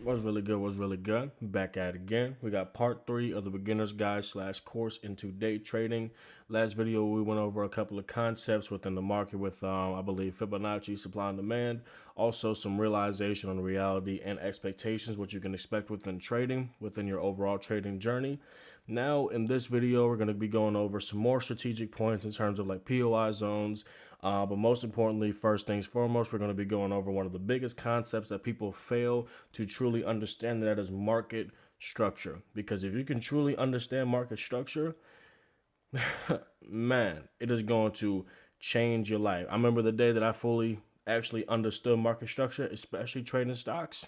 Was really good, was really good. Back at it again. We got part 3 of the beginner's guide / course into day trading. Last video, we went over a couple of concepts within the market with, I believe, Fibonacci, supply and demand. Also, some realization on reality and expectations, what you can expect within trading, within your overall trading journey. Now, in this video, we're going to be going over some more strategic points in terms of like POI zones. But most importantly, first things foremost, we're going to be going over one of the biggest concepts that people fail to truly understand, that is market structure. Because if you can truly understand market structure, man, it is going to change your life. I remember the day that I fully actually understood market structure, especially trading stocks.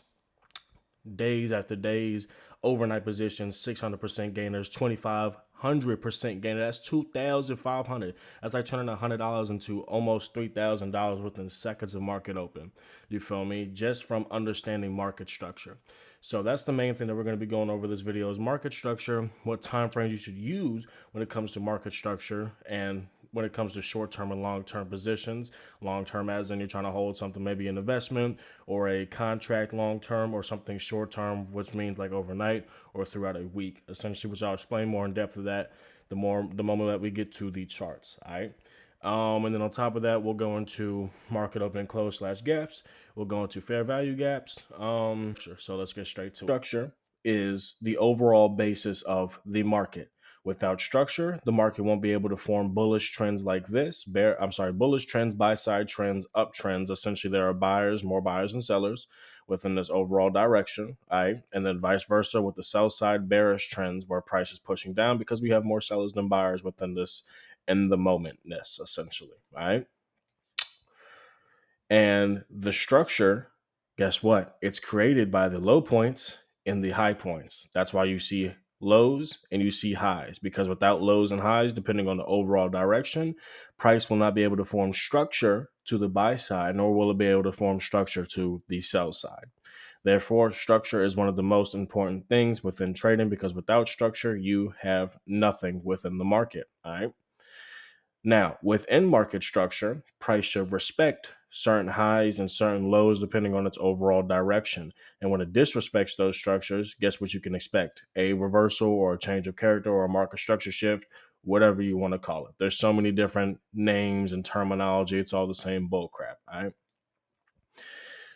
Days after days, overnight positions, 600% gainers, 2,500% gainer. That's 2,500. That's like turning $100 into almost $3,000 within seconds of market open. You feel me? Just from understanding market structure. So that's the main thing that we're going to be going over this video is market structure, what time frames you should use when it comes to market structure, and when it comes to short-term and long-term positions. Long-term as in you're trying to hold something, maybe an investment or a contract long-term, or something short-term, which means like overnight or throughout a week, essentially, which I'll explain more in depth of that the moment that we get to the charts. All right. And then on top of that, we'll go into market open and close / gaps. We'll go into fair value gaps. Sure. So let's get straight to it. Structure is the overall basis of the market. Without structure, the market won't be able to form bullish trends like this. Bullish trends, buy side trends, uptrends. Essentially, there are more buyers and sellers within this overall direction. All right. And then vice versa with the sell side bearish trends where price is pushing down because we have more sellers than buyers within this in the momentness, essentially. All right. And the structure, guess what? It's created by the low points and the high points. That's why you see lows and you see highs, because without lows and highs, depending on the overall direction, price will not be able to form structure to the buy side, nor will it be able to form structure to the sell side. Therefore, structure is one of the most important things within trading, because without structure, you have nothing within the market. All right. Now, within market structure, price should respect certain highs and certain lows depending on its overall direction. And when it disrespects those structures, guess what you can expect? A reversal or a change of character or a market structure shift, whatever you want to call it. There's so many different names and terminology. It's all the same bull crap. All right.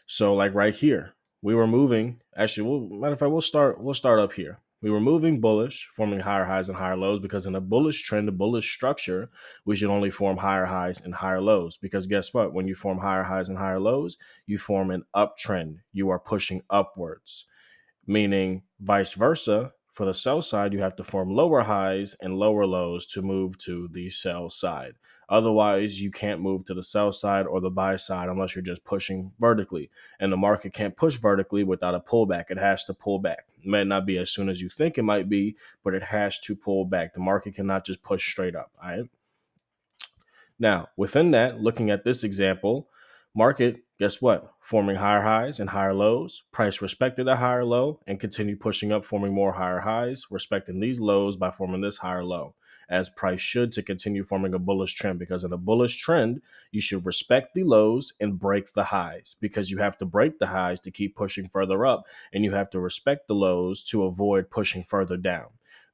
So like right here, we were moving. Actually, matter of fact, we'll start up here. We were moving bullish, forming higher highs and higher lows, because in a bullish trend, a bullish structure, we should only form higher highs and higher lows. Because guess what? When you form higher highs and higher lows, you form an uptrend. You are pushing upwards, meaning vice versa. For the sell side, you have to form lower highs and lower lows to move to the sell side. Otherwise, you can't move to the sell side or the buy side unless you're just pushing vertically. And the market can't push vertically without a pullback. It has to pull back. It may not be as soon as you think it might be, but it has to pull back. The market cannot just push straight up. All right. Now, within that, looking at this example, market, guess what? Forming higher highs and higher lows. Price respected a higher low and continued pushing up, forming more higher highs, respecting these lows by forming this higher low, as price should, to continue forming a bullish trend. Because in a bullish trend, you should respect the lows and break the highs, because you have to break the highs to keep pushing further up, and you have to respect the lows to avoid pushing further down.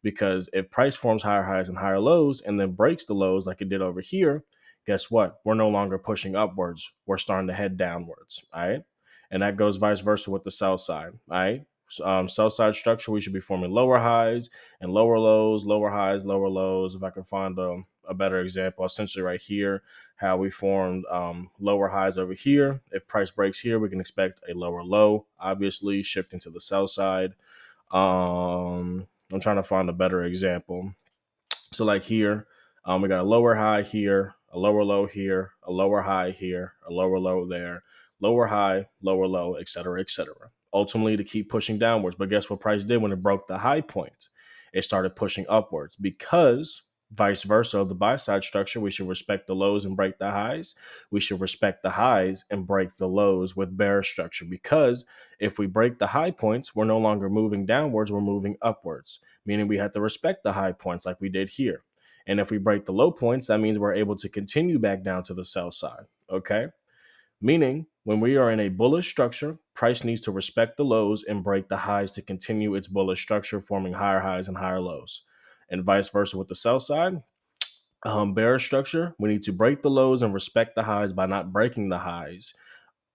Because if price forms higher highs and higher lows and then breaks the lows like it did over here, guess what? We're no longer pushing upwards. We're starting to head downwards. All right. And that goes vice versa with the sell side. All right. Sell side structure, we should be forming lower highs and lower lows, lower highs, lower lows. If I can find a better example, essentially right here, how we formed lower highs over here. If price breaks here, we can expect a lower low, obviously shifting to the sell side. I'm trying to find a better example. So like here, we got a lower high here, a lower low here, a lower high here, a lower low there, lower high, lower low, et cetera, et cetera. Ultimately to keep pushing downwards. But guess what price did when it broke the high point? It started pushing upwards, because vice versa, the buy side structure, we should respect the lows and break the highs. We should respect the highs and break the lows with bear structure, because if we break the high points, we're no longer moving downwards, we're moving upwards, meaning we have to respect the high points like we did here. And if we break the low points, that means we're able to continue back down to the sell side. Okay. Meaning When we are in a bullish structure, price needs to respect the lows and break the highs to continue its bullish structure, forming higher highs and higher lows. And vice versa with the sell side. Bearish structure, we need to break the lows and respect the highs by not breaking the highs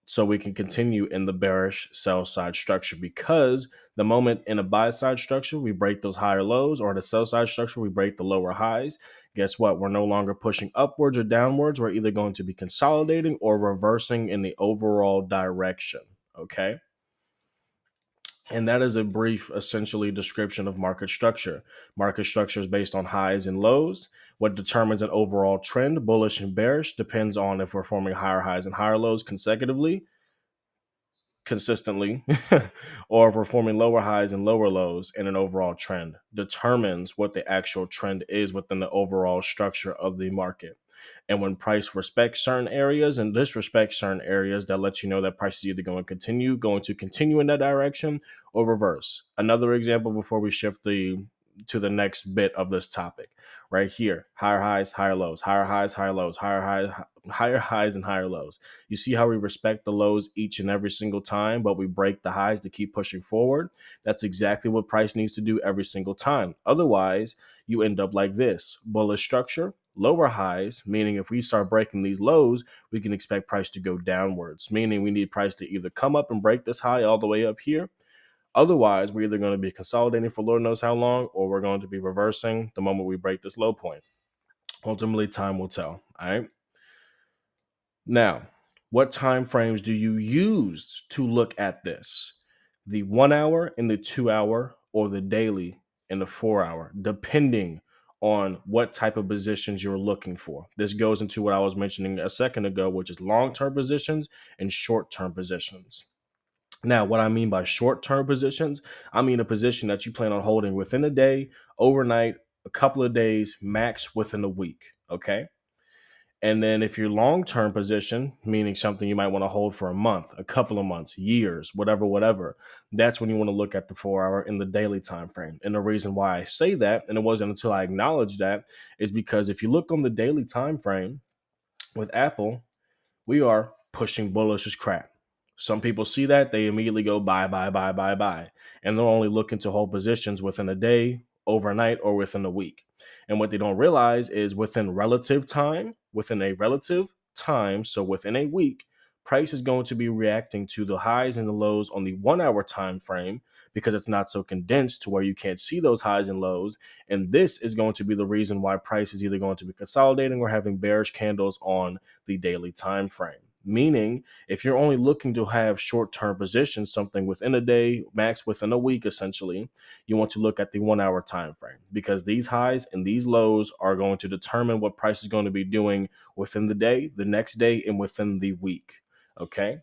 so we can continue in the bearish sell side structure, because the moment in a buy side structure we break those higher lows, or in a sell side structure we break the lower highs, guess what? We're no longer pushing upwards or downwards. We're either going to be consolidating or reversing in the overall direction. Okay. And that is a brief, essentially, description of market structure. Market structure is based on highs and lows. What determines an overall trend, bullish and bearish, depends on if we're forming higher highs and higher lows consecutively, consistently, or if we're forming lower highs and lower lows in an overall trend, determines what the actual trend is within the overall structure of the market. And when price respects certain areas and disrespects certain areas, that lets you know that price is either going to continue in that direction or reverse. Another example before we shift to the next bit of this topic, right here: higher highs, higher lows, higher highs, higher lows, higher highs and higher lows. You see how we respect the lows each and every single time, but we break the highs to keep pushing forward? That's exactly what price needs to do every single time. Otherwise, you end up like this: bullish structure, lower highs, meaning if we start breaking these lows, we can expect price to go downwards, meaning we need price to either come up and break this high all the way up here. Otherwise, we're either going to be consolidating for Lord knows how long, or we're going to be reversing the moment we break this low point. Ultimately, time will tell. All right. Now, what time frames do you use to look at this? The 1 hour and the 2 hour, or the daily and the 4 hour, depending on what type of positions you're looking for. This goes into what I was mentioning a second ago, which is long-term positions and short-term positions. Now, what I mean by short-term positions, I mean a position that you plan on holding within a day, overnight, a couple of days, max within a week. Okay. And then if your long-term position, meaning something you might want to hold for a month, a couple of months, years, whatever, that's when you want to look at the 4 hour in the daily time frame. And the reason why I say that, and it wasn't until I acknowledged that, is because if you look on the daily time frame with Apple, we are pushing bullish as crap. Some people see that, they immediately go buy, buy, buy, buy, buy. And they're only looking to hold positions within a day, overnight, or within a week. And what they don't realize is within a relative time, so within a week, price is going to be reacting to the highs and the lows on the 1 hour time frame, because it's not so condensed to where you can't see those highs and lows. And this is going to be the reason why price is either going to be consolidating or having bearish candles on the daily time frame. Meaning, if you're only looking to have short-term positions, something within a day, max within a week, essentially, you want to look at the 1 hour time frame, because these highs and these lows are going to determine what price is going to be doing within the day, the next day, and within the week. Okay.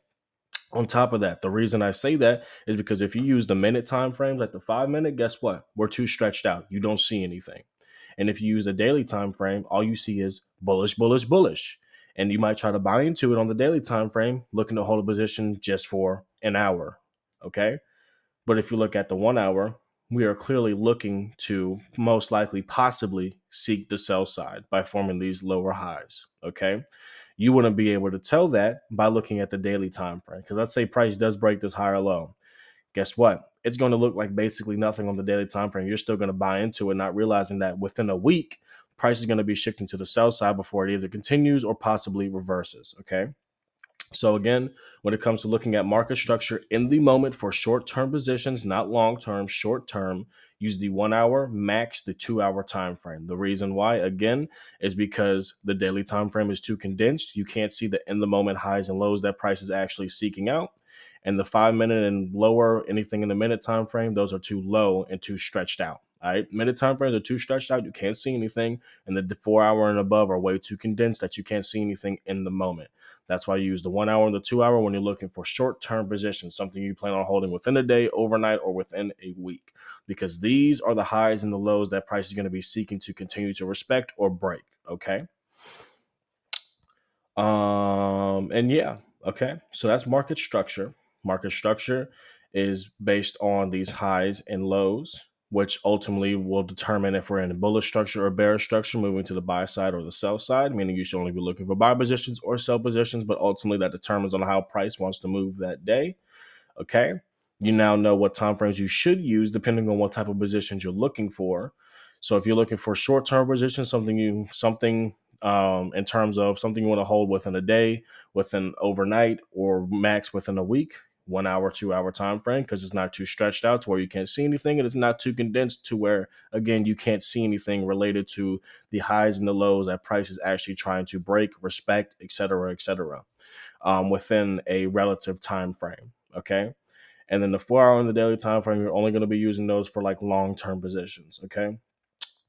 On top of that, the reason I say that is because if you use the minute time frames, like the 5 minute, guess what? We're too stretched out. You don't see anything. And if you use a daily time frame, all you see is bullish, bullish, bullish. And you might try to buy into it on the daily time frame, looking to hold a position just for an hour. Okay. But if you look at the 1 hour, we are clearly looking to most likely possibly seek the sell side by forming these lower highs. Okay. You wouldn't be able to tell that by looking at the daily time frame. Because let's say price does break this higher low. Guess what? It's going to look like basically nothing on the daily time frame. You're still going to buy into it, not realizing that within a week, price is going to be shifting to the sell side before it either continues or possibly reverses. Okay. So again, when it comes to looking at market structure in the moment for short-term positions, not long-term, short-term, use the 1 hour, max the 2 hour time frame. The reason why, again, is because the daily time frame is too condensed. You can't see the in the moment highs and lows that price is actually seeking out. And the 5 minute and lower, anything in the minute time frame, those are too low and too stretched out. All right, minute time frames are too stretched out. You can't see anything, and the 4 hour and above are way too condensed that you can't see anything in the moment. That's why you use the 1 hour and the 2 hour when you're looking for short-term positions, something you plan on holding within a day, overnight, or within a week, because these are the highs and the lows that price is going to be seeking to continue to respect or break. Okay. And yeah, okay. So that's market structure. Market structure is based on these highs and lows which ultimately will determine if we're in a bullish structure or bearish structure, moving to the buy side or the sell side, meaning you should only be looking for buy positions or sell positions, but ultimately that determines on how price wants to move that day. Okay. You now know what time frames you should use depending on what type of positions you're looking for. So if you're looking for short-term positions, something in terms of something you want to hold within a day, within overnight, or max within a week, 1 hour, 2 hour time frame, because it's not too stretched out to where you can't see anything, and it's not too condensed to where, again, you can't see anything related to the highs and the lows that price is actually trying to break, respect, et cetera, within a relative time frame. Okay. And then the 4 hour and the daily time frame, you're only going to be using those for like long-term positions. Okay.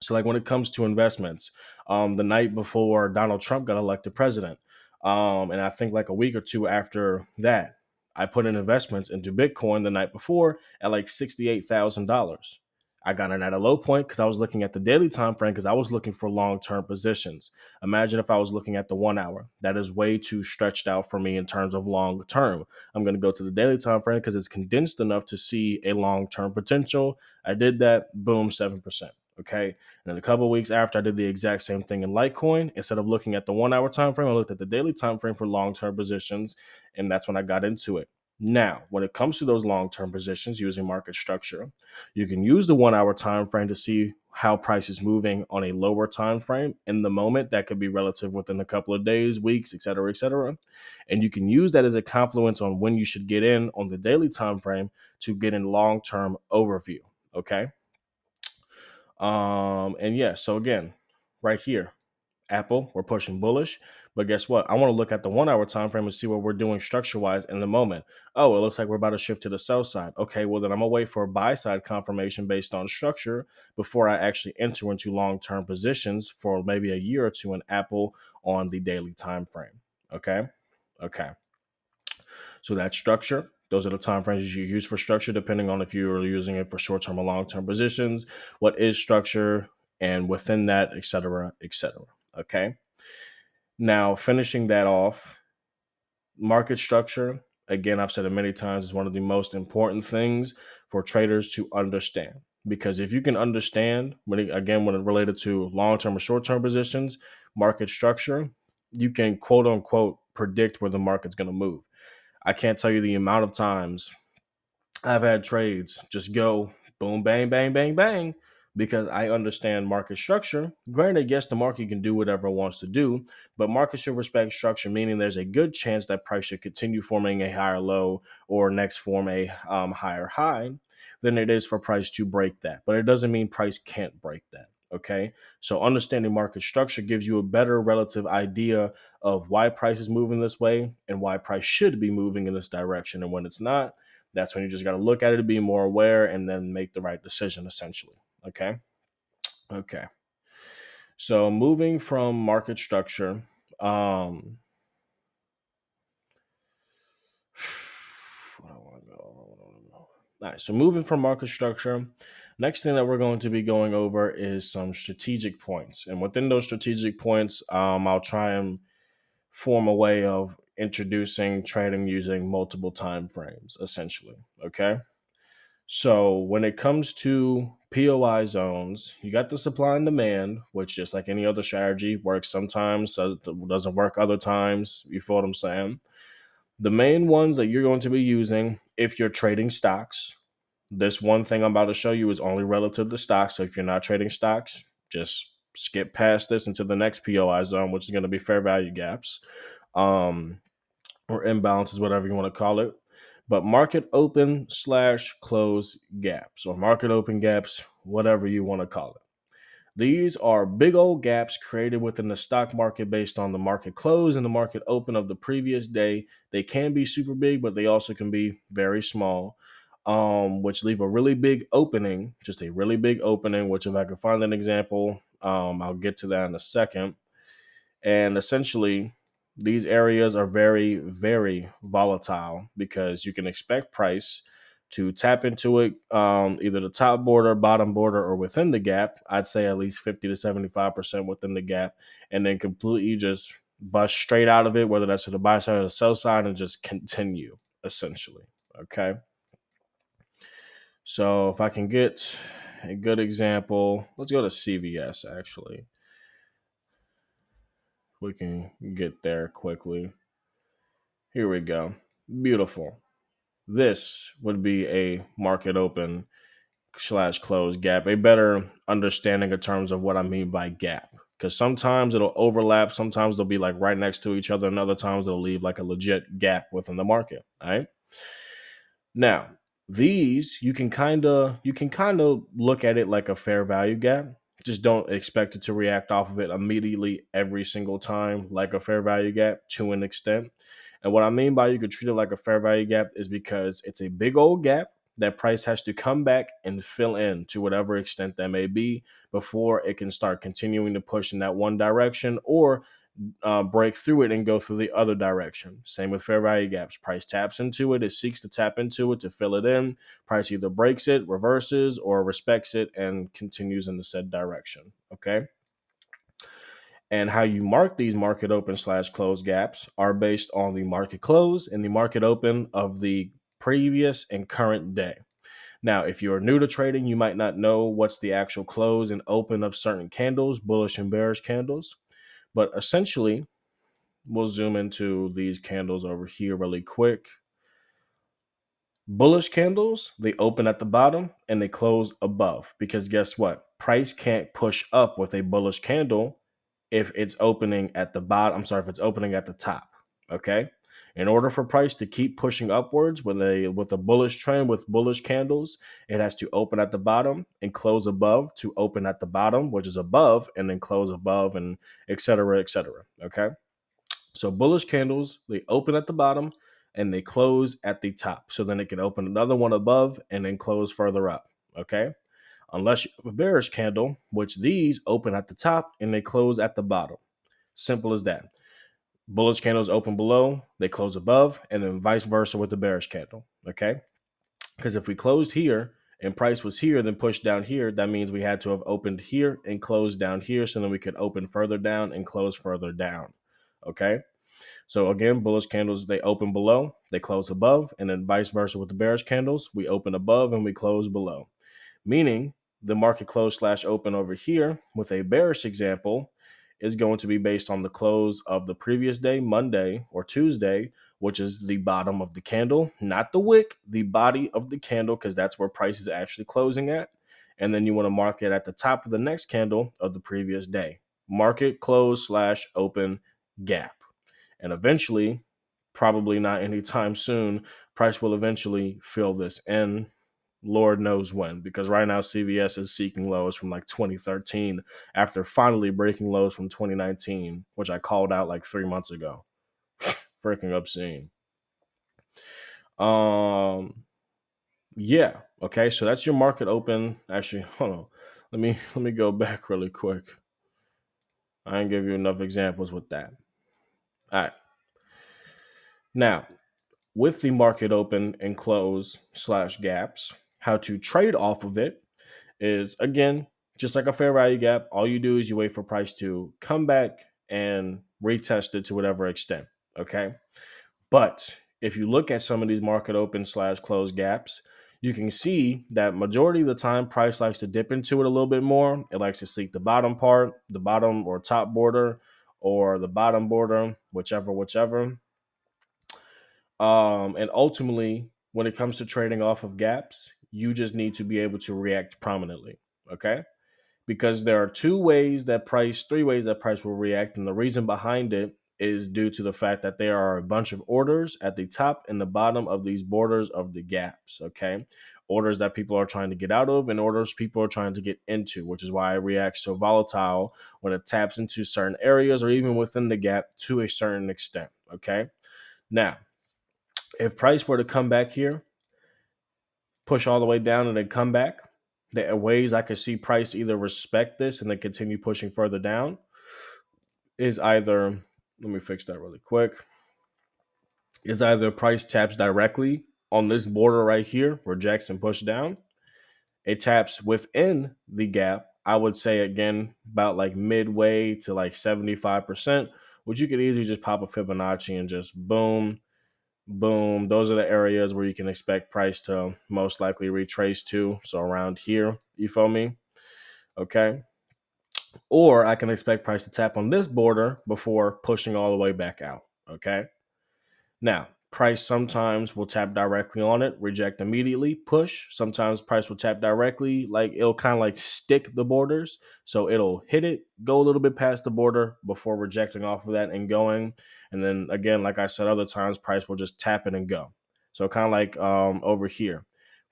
So, like when it comes to investments, the night before Donald Trump got elected president, and I think like a week or two after that, I put in investments into Bitcoin the night before at like $68,000. I got in at a low point because I was looking at the daily time frame because I was looking for long-term positions. Imagine if I was looking at the 1 hour. That is way too stretched out for me in terms of long term. I'm going to go to the daily time frame because it's condensed enough to see a long-term potential. I did that, boom, 7%. Okay. And then a couple of weeks after, I did the exact same thing in Litecoin. Instead of looking at the 1 hour time frame, I looked at the daily time frame for long-term positions, and that's when I got into it. Now, when it comes to those long-term positions using market structure, you can use the 1 hour time frame to see how price is moving on a lower time frame in the moment. That could be relative within a couple of days, weeks, et cetera, et cetera. And you can use that as a confluence on when you should get in on the daily time frame to get in long-term overview. Okay. And yeah, so again, right here, Apple, we're pushing bullish. But guess what? I want to look at the 1 hour time frame and see what we're doing structure wise in the moment. Oh, it looks like we're about to shift to the sell side. Okay, well, then I'm going to wait for a buy side confirmation based on structure before I actually enter into long term positions for maybe a year or two in Apple on the daily time frame. Okay. Okay. So that's structure. Those are the time frames you use for structure, depending on if you're using it for short-term or long-term positions. What is structure, and within that, et cetera, et cetera. Okay. Now, finishing that off, market structure. Again, I've said it many times, is one of the most important things for traders to understand. Because if you can understand, when it related to long-term or short-term positions, market structure, you can quote unquote predict where the market's going to move. I can't tell you the amount of times I've had trades just go boom, bang, bang, bang, bang, because I understand market structure. Granted, yes, the market can do whatever it wants to do, but market should respect structure, meaning there's a good chance that price should continue forming a higher low or next form a higher high than it is for price to break that. But it doesn't mean price can't break that. Okay. So understanding market structure gives you a better relative idea of why price is moving this way and why price should be moving in this direction. And when it's not, that's when you just got to look at it to be more aware and then make the right decision, essentially. Okay. Okay. So moving from market structure, um, what I want to go. All right. So moving from market structure, next thing that we're going to be going over is some strategic points, and within those strategic points, I'll try and form a way of introducing trading using multiple time frames, essentially. Okay. So when it comes to POI zones, you got the supply and demand, which just like any other strategy works sometimes, so doesn't work other times. You feel what I'm saying? The main ones that you're going to be using if you're trading stocks. This one thing I'm about to show you is only relative to stocks. So if you're not trading stocks, just skip past this into the next POI zone, which is going to be fair value gaps. Or imbalances, whatever you want to call it. But market open / close gaps, or market open gaps, whatever you want to call it. These are big old gaps created within the stock market based on the market close and the market open of the previous day. They can be super big, but they also can be very small, which leave a really big opening, just a really big opening, which if I can find an example, I'll get to that in a second. And essentially, these areas are very, very volatile because you can expect price to tap into it, either the top border, bottom border, or within the gap. I'd say at least 50 to 75% within the gap, and then completely just bust straight out of it, whether that's to the buy side or the sell side, and just continue, essentially. Okay. So if I can get a good example. Let's go to CVS actually. We can get there quickly. Here we go. Beautiful. This would be a market open slash close gap, a better understanding in terms of what I mean by gap. Because sometimes it'll overlap, sometimes they'll be like right next to each other, and other times they'll leave like a legit gap within the market. All right. Now, these you can kind of look at it like a fair value gap. Just don't expect it to react off of it immediately every single time like a fair value gap to an extent. And what I mean by you could treat it like a fair value gap is because it's a big old gap that price has to come back and fill in to whatever extent that may be before it can start continuing to push in that one direction or break through it and go through the other direction. Same with fair value gaps. Price taps into it, it seeks to tap into it to fill it in. Price either breaks it, reverses, or respects it and continues in the said direction. Okay. And how you mark these market open slash close gaps are based on the market close and the market open of the previous and current day. Now, if you're new to trading, you might not know what's the actual close and open of certain candles, bullish and bearish candles. But essentially, we'll zoom into these candles over here really quick. Bullish candles, they open at the bottom and they close above because guess what? Price can't push up with a bullish candle if it's opening at the bottom. I'm sorry, if it's opening at the top. Okay. In order for price to keep pushing upwards with a bullish trend with bullish candles, it has to open at the bottom and close above to open at the bottom, which is above, and then close above and et cetera, et cetera. Okay. So bullish candles, they open at the bottom and they close at the top. So then it can open another one above and then close further up. Okay. Unless you have a bearish candle, which these open at the top and they close at the bottom. Simple as that. Bullish candles open below, they close above, and then vice versa with the bearish candle. Okay. Because if we closed here and price was here, then pushed down here, that means we had to have opened here and closed down here. So then we could open further down and close further down. Okay. So again, bullish candles, they open below, they close above, and then vice versa with the bearish candles, we open above and we close below. Meaning the market close slash open over here with a bearish example is going to be based on the close of the previous day, Monday or Tuesday, which is the bottom of the candle, not the wick, the body of the candle, because that's where price is actually closing at. And then you want to mark it at the top of the next candle of the previous day. Market close slash open gap. And eventually, probably not anytime soon, price will eventually fill this in. Lord knows when, because right now CVS is seeking lows from like 2013 after finally breaking lows from 2019, which I called out like 3 months ago. Freaking obscene. Um, yeah. Okay, so that's your market open. Actually, hold on. Let me go back really quick. I didn't give you enough examples with that. All right. Now, with the market open and close slash gaps, how to trade off of it is again, just like a fair value gap. All you do is you wait for price to come back and retest it to whatever extent. Okay. But if you look at some of these market open slash close gaps, you can see that majority of the time price likes to dip into it a little bit more. It likes to seek the bottom part, the bottom or top border, or the bottom border, whichever. And ultimately, when it comes to trading off of gaps, you just need to be able to react prominently. Okay. Because there are three ways that price will react. And the reason behind it is due to the fact that there are a bunch of orders at the top and the bottom of these borders of the gaps. Okay. Orders that people are trying to get out of and orders people are trying to get into, which is why it reacts so volatile when it taps into certain areas or even within the gap to a certain extent. Okay. Now, if price were to come back here, push all the way down and then come back, there are ways I could see price either respect this and then continue pushing further down is either, let me fix that really quick, is either price taps directly on this border right here, rejects and push down. It taps within the gap. I would say again, about like midway to like 75%, which you could easily just pop a Fibonacci and just boom, Boom. Those are the areas where you can expect price to most likely retrace to. So around here, you feel me? Okay. Or I can expect price to tap on this border before pushing all the way back out. Okay. Now, price sometimes will tap directly on it, reject immediately, push. Sometimes price will tap directly, like it'll kind of like stick the borders. So it'll hit it, go a little bit past the border before rejecting off of that and going. And then again, like I said, other times price will just tap it and go. So kind of like over here,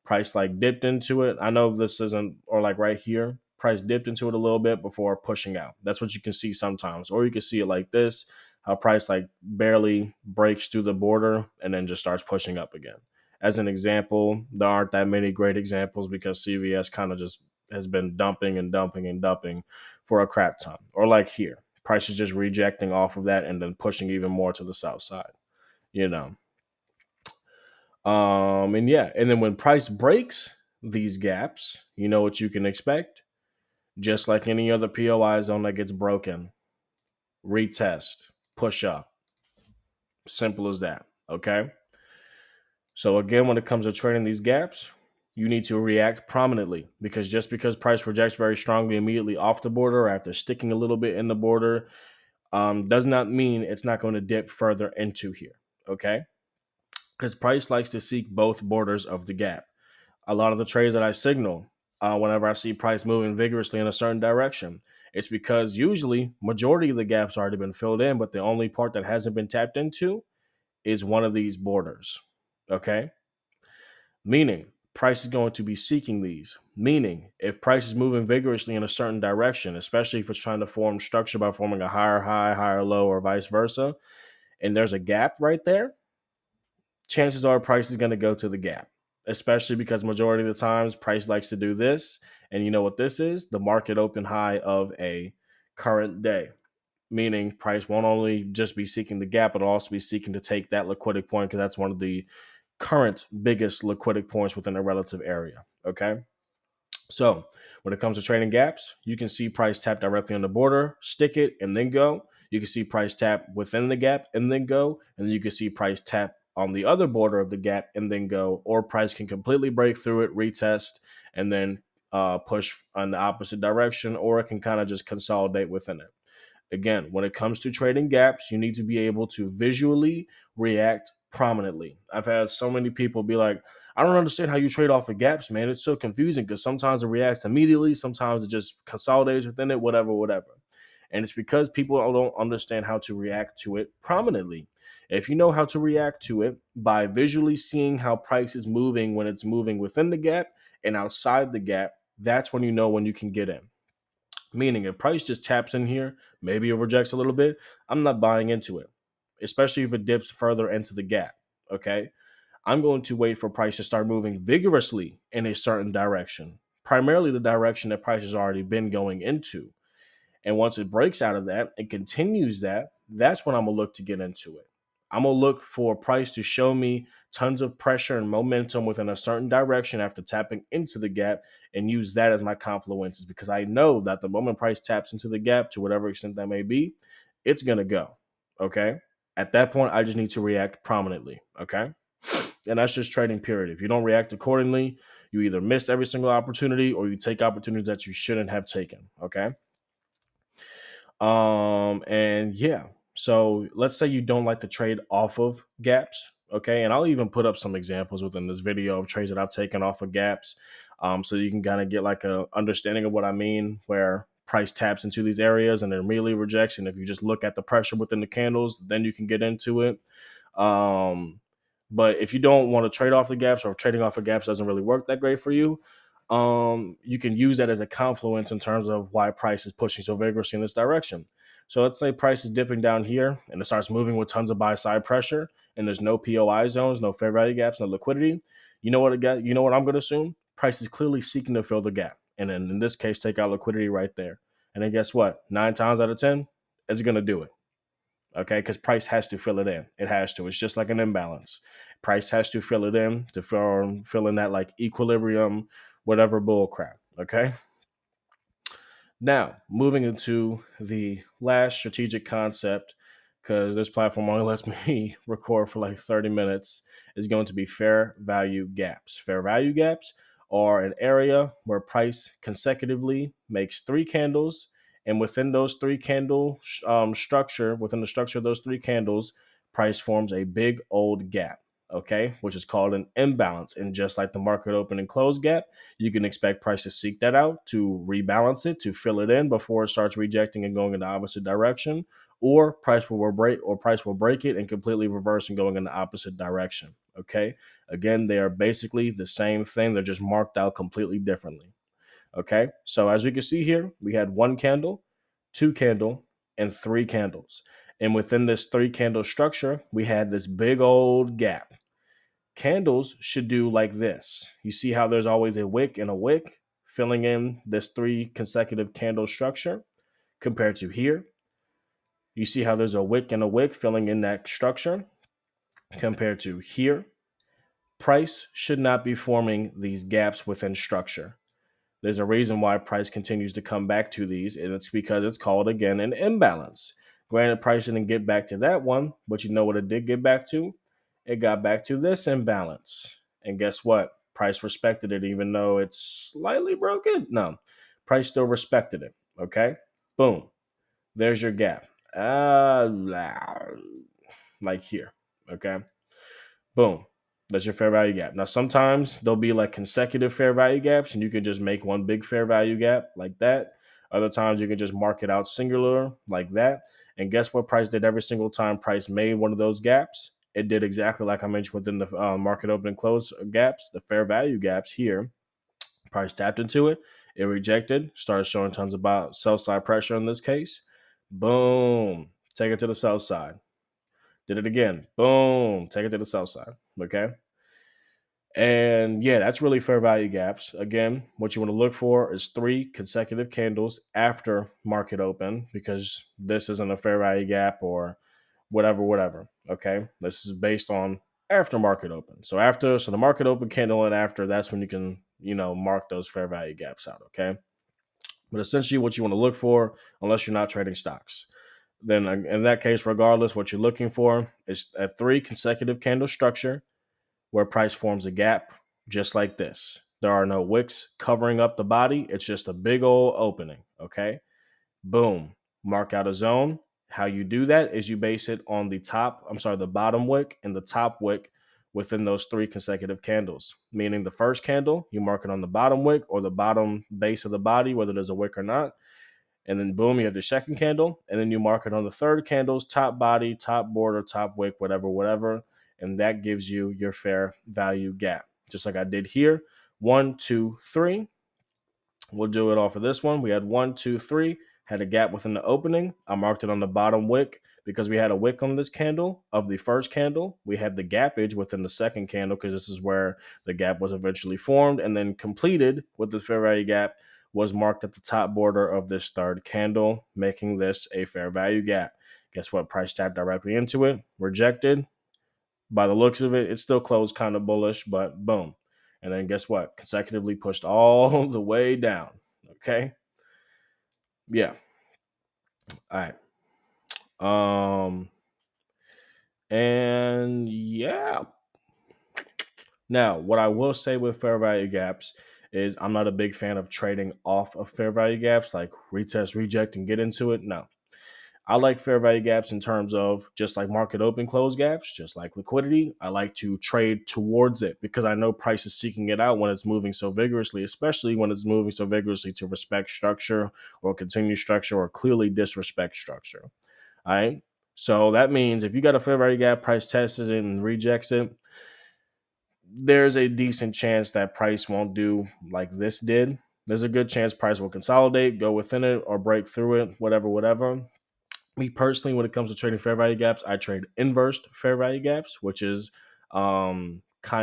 price like dipped into it. I know this isn't, or like right here, price dipped into it a little bit before pushing out. That's what you can see sometimes. Or you can see it like this, how price like barely breaks through the border and then just starts pushing up again. As an example, there aren't that many great examples because CVS kind of just has been dumping and dumping and dumping for a crap ton. Or like here, price is just rejecting off of that and then pushing even more to the south side, you know. And yeah, and then when price breaks these gaps, you know what you can expect. Just like any other POI zone that gets broken, retest, push up. Simple as that. Okay. So again, when it comes to trading these gaps, you need to react prominently because just because price rejects very strongly immediately off the border or after sticking a little bit in the border does not mean it's not going to dip further into here. Okay. Because price likes to seek both borders of the gap. A lot of the trades that I signal whenever I see price moving vigorously in a certain direction, it's because usually majority of the gaps already been filled in, but the only part that hasn't been tapped into is one of these borders. Okay. Meaning price is going to be seeking these. Meaning if price is moving vigorously in a certain direction, especially if it's trying to form structure by forming a higher high, higher low, or vice versa, and there's a gap right there, chances are price is going to go to the gap, especially because majority of the times price likes to do this. And you know what this is? The market open high of a current day. Meaning price won't only just be seeking the gap, but also be seeking to take that liquidity point because that's one of the current biggest liquidity points within a relative area. Okay. So when it comes to trading gaps, you can see price tap directly on the border, stick it, and then go. You can see price tap within the gap and then go. And then you can see price tap on the other border of the gap and then go. Or price can completely break through it, retest, and then push on the opposite direction, or it can kind of just consolidate within it. Again, when it comes to trading gaps, you need to be able to visually react prominently. I've had so many people be like, I don't understand how you trade off of gaps, man. It's so confusing because sometimes it reacts immediately, sometimes it just consolidates within it, whatever, whatever. And it's because people don't understand how to react to it prominently. If you know how to react to it by visually seeing how price is moving when it's moving within the gap and outside the gap, that's when you know when you can get in. Meaning, if price just taps in here, maybe it rejects a little bit, I'm not buying into it, especially if it dips further into the gap. Okay. I'm going to wait for price to start moving vigorously in a certain direction, primarily the direction that price has already been going into. And once it breaks out of that and continues that, that's when I'm going to look to get into it. I'm going to look for price to show me tons of pressure and momentum within a certain direction after tapping into the gap and use that as my confluences because I know that the moment price taps into the gap to whatever extent that may be, it's going to go. Okay. At that point, I just need to react prominently. Okay. And that's just trading, period. If you don't react accordingly, you either miss every single opportunity or you take opportunities that you shouldn't have taken. Okay. And yeah, so let's say you don't like to trade off of gaps. Okay. And I'll even put up some examples within this video of trades that I've taken off of gaps. So you can kind of get like a understanding of what I mean, where price taps into these areas and then immediately rejects. And if you just look at the pressure within the candles, then you can get into it. Um, but if you don't want to trade off the gaps or if trading off the gaps doesn't really work that great for you, you can use that as a confluence in terms of why price is pushing so vigorously in this direction. So let's say price is dipping down here and it starts moving with tons of buy side pressure and there's no POI zones, no fair value gaps, no liquidity. You know what you know what I'm going to assume? Price is clearly seeking to fill the gap. And then in this case, take out liquidity right there. And then guess what? 9 times out of 10, it's going to do it. Okay, because price has to fill it in. It has to. It's just like an imbalance. Price has to fill it in to fill in that like equilibrium, whatever bull crap. Okay. Now, moving into the last strategic concept because this platform only lets me record for like 30 minutes, is going to be fair value gaps. Fair value gaps are an area where price consecutively makes three candles, and within those three candle structure, within the structure of those three candles, price forms a big old gap. Okay, which is called an imbalance. And just like the market open and close gap, you can expect price to seek that out, to rebalance it, to fill it in before it starts rejecting and going in the opposite direction, or price will break it and completely reverse and going in the opposite direction. Okay. Again, they are basically the same thing. They're just marked out completely differently. Okay. So as we can see here, we had one candle, two candle, and three candles. And within this three candle structure, we had this big old gap. Candles should do like this. You see how there's always a wick and a wick filling in this three consecutive candle structure compared to here. You see how there's a wick and a wick filling in that structure compared to here. Price should not be forming these gaps within structure. There's a reason why price continues to come back to these, and it's because it's called, again, an imbalance. Granted, price didn't get back to that one, but you know what it did get back to? It got back to this imbalance. And guess what? Price respected it, even though it's slightly broken. No, price still respected it. Okay? Boom. There's your gap. Like here. Okay? Boom. That's your fair value gap. Now, sometimes there'll be like consecutive fair value gaps, and you can just make one big fair value gap like that. Other times, you can just mark it out singular like that. And guess what price did every single time price made one of those gaps? It did exactly like I mentioned within the market open and close gaps, the fair value gaps here. Price tapped into it. It rejected, started showing tons about sell side pressure in this case. Boom. Take it to the sell side. Did it again. Boom. Take it to the sell side. Okay. And yeah, that's really fair value gaps. Again, what you want to look for is three consecutive candles after market open, because this isn't a fair value gap or whatever. Okay. This is based on after market open. So the market open candle and after, that's when you can, mark those fair value gaps out. Okay. But essentially what you want to look for, unless you're not trading stocks, then in that case, regardless, what you're looking for is a three consecutive candle structure where price forms a gap just like this. There are no wicks covering up the body. It's just a big old opening. Okay. Boom. Mark out a zone. How you do that is you base it on the bottom wick and the top wick within those three consecutive candles. Meaning the first candle, you mark it on the bottom wick or the bottom base of the body, whether there's a wick or not. And then boom, you have the second candle, and then you mark it on the third candle's top body, top border, top wick, whatever. And that gives you your fair value gap. Just like I did here. 1, 2, 3. We'll do it off of this one. We had 1, 2, 3, had a gap within the opening. I marked it on the bottom wick because we had a wick on this candle of the first candle. We had the gappage within the second candle because this is where the gap was eventually formed, and then completed with the fair value gap was marked at the top border of this third candle, making this a fair value gap. Guess what? Price tapped directly into it, rejected. By the looks of it, it still closed kind of bullish, but boom. And then guess what? Consecutively pushed all the way down. Okay. Yeah. All right. And yeah. Now, what I will say with fair value gaps is I'm not a big fan of trading off of fair value gaps, like retest, reject, and get into it. No. I like fair value gaps in terms of just like market open close gaps, just like liquidity. I like to trade towards it because I know price is seeking it out when it's moving so vigorously, especially when it's moving so vigorously to respect structure or continue structure or clearly disrespect structure. All right. So that means if you got a fair value gap, price tests it and rejects it, there's a decent chance that price won't do like this did. There's a good chance price will consolidate, go within it, or break through it, whatever. Me personally, when it comes to trading fair value gaps, I trade inversed fair value gaps, which is kind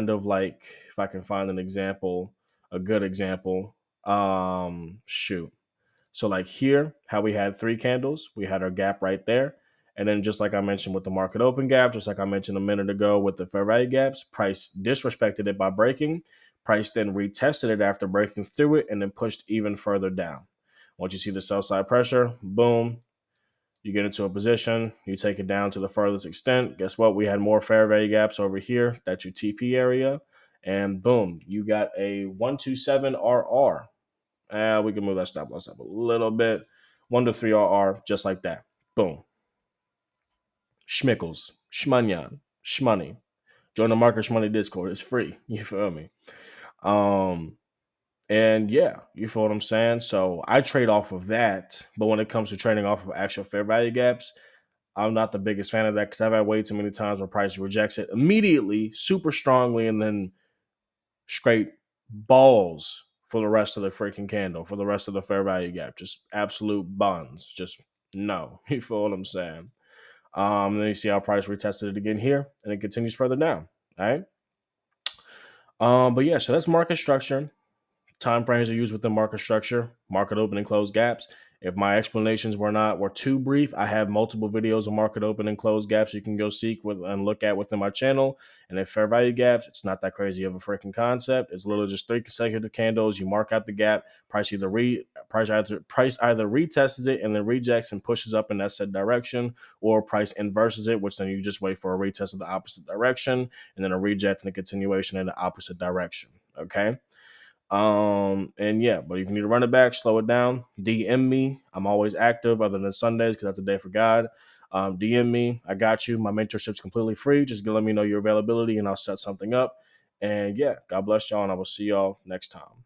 of like, if I can find an example, a good example. Shoot. So like here, how we had three candles, we had our gap right there. And then just like I mentioned with the market open gap, just like I mentioned a minute ago with the fair value gaps, price disrespected it by breaking. Price then retested it after breaking through it and then pushed even further down. Once you see the sell side pressure, boom, You get into a position, you take it down to the furthest extent. Guess what? We had more fair value gaps over here. That's your TP area. And boom, you got a 127 RR. We can move that stop loss up a little bit. 1 to 3 RR, just like that. Boom. Schmickles, Schmunyan, Shmoney. Join the Market Shmoney Discord. It's free. You feel me? Um, and yeah, you feel what I'm saying? So I trade off of that. But when it comes to trading off of actual fair value gaps, I'm not the biggest fan of that because I've had way too many times where price rejects it immediately, super strongly, and then straight balls for the rest of the freaking candle, for the rest of the fair value gap. Just absolute buns. Just no. You feel what I'm saying? Then you see how price retested it again here, and it continues further down. All right. But yeah, so that's market structure. Time frames are used within market structure, market open and close gaps. If my explanations were too brief, I have multiple videos of market open and close gaps you can go seek with and look at within my channel. And if fair value gaps, it's not that crazy of a freaking concept. It's literally just 3 consecutive candles. You mark out the gap. Price either retests it and then rejects and pushes up in that said direction, or price inverses it, which then you just wait for a retest of the opposite direction and then a reject and a continuation in the opposite direction. Okay. And yeah, but if you need to run it back, slow it down, DM me. I'm always active other than Sundays because that's a day for God. DM me. I got you. My mentorship's completely free. Just let me know your availability and I'll set something up. And yeah, God bless y'all. And I will see y'all next time.